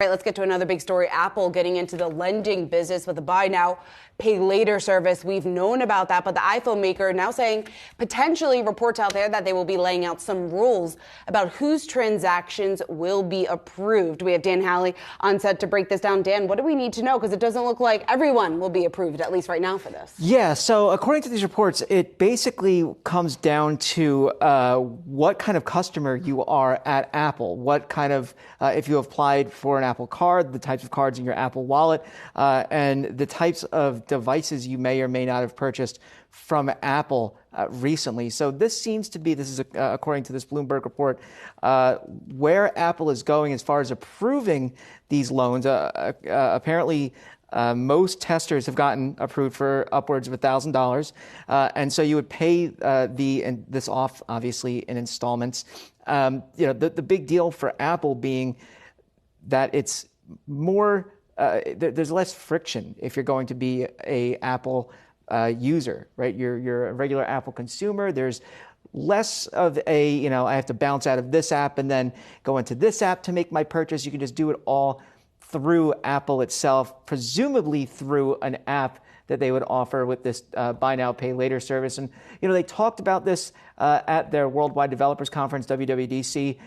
All right, let's get to another big story. Apple getting into the lending business with a buy now, pay later service. We've known about that, but the iPhone maker now saying potentially reports out there that they will be laying out some rules about whose transactions will be approved. We have Dan Howley on set to break this down. Dan, what do we need to know? Because it doesn't look like everyone will be approved, at least right now for this. Yeah, so according to these reports, it basically comes down to what kind of customer you are at Apple, what kind of, if you applied for an Apple Card, the types of cards in your Apple Wallet, and the types of devices you may or may not have purchased from Apple recently. So this seems to be, this is according to this Bloomberg report, where Apple is going as far as approving these loans. Apparently, most testers have gotten approved for upwards of $1,000, and so you would pay this off, obviously, in installments. The big deal for Apple being that it's more, there's less friction if you're going to be a Apple user, right? You're a regular Apple consumer. There's less of a, I have to bounce out of this app and then go into this app to make my purchase. You can just do it all through Apple itself, presumably through an app that they would offer with this buy now, pay later service. And, they talked about this at their Worldwide Developers Conference, WWDC,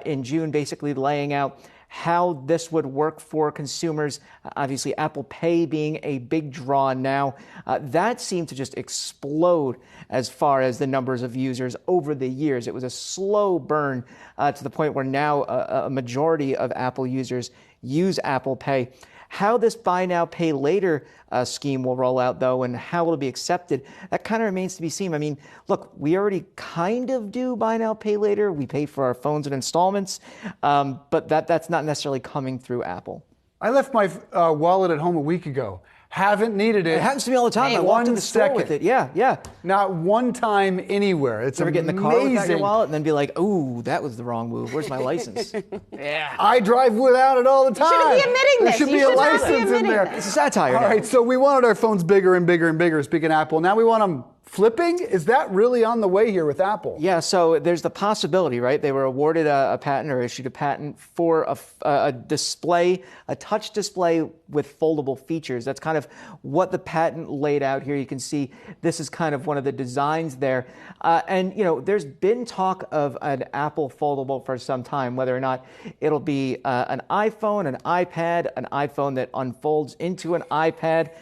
in June, basically laying out how this would work for consumers. Obviously, Apple Pay being a big draw now. That seemed to just explode as far as the numbers of users over the years. It was a slow burn to the point where now a majority of Apple users use Apple Pay. How this buy now, pay later scheme will roll out, though, and how will it be accepted, that kind of remains to be seen. I mean, look, we already kind of do buy now, pay later. We pay for our phones in installments, but that's not necessarily coming through Apple. I left my wallet at home a week ago. Haven't needed it. It happens to me all the time. Hey, I walked to the store with it. Yeah. Not one time anywhere. It's ever amazing. Get in the car without your wallet and then be like, "Ooh, that was the wrong move. Where's my license?" Yeah. I drive without it all the time. You shouldn't be admitting this. There should be a license in there. It's a satire. All right, so we wanted our phones bigger and bigger and bigger, speaking of Apple. Now we want them flipping? Is that really on the way here with Apple? Yeah, so there's the possibility, right? They were awarded a patent or issued a patent for a display, a touch display with foldable features. That's kind of what the patent laid out here. You can see this is kind of one of the designs there. And, there's been talk of an Apple foldable for some time, whether or not it'll be an iPhone, an iPad, an iPhone that unfolds into an iPad.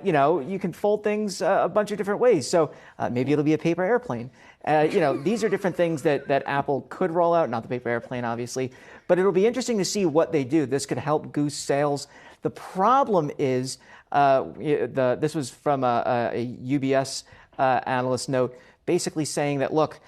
You can fold things a bunch of different ways. So maybe it'll be a paper airplane. These are different things that Apple could roll out, not the paper airplane, obviously. But it'll be interesting to see what they do. This could help goose sales. The problem is, this was from a UBS analyst note, basically saying that, look,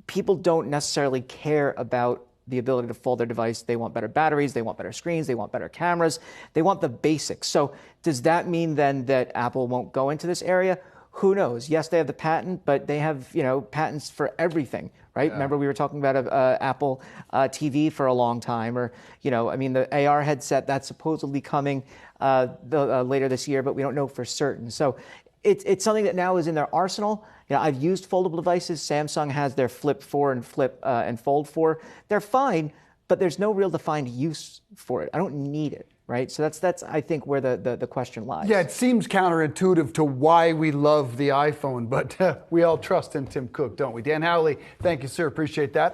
people don't necessarily care about the ability to fold their device. They want better batteries, they want better screens, they want better cameras, they want the basics. So does that mean then that Apple won't go into this area? Who knows? Yes, they have the patent, but they have, patents for everything, right? Yeah. Remember we were talking about Apple TV for a long time, or, the AR headset that's supposedly coming later this year, but we don't know for certain. So it's something that now is in their arsenal. I've used foldable devices. Samsung has their Flip 4 and Flip and Fold 4. They're fine, but there's no real defined use for it. I don't need it, right? So that's I think where the question lies. Yeah, it seems counterintuitive to why we love the iPhone, but we all trust in Tim Cook, don't we? Dan Howley, thank you, sir. Appreciate that.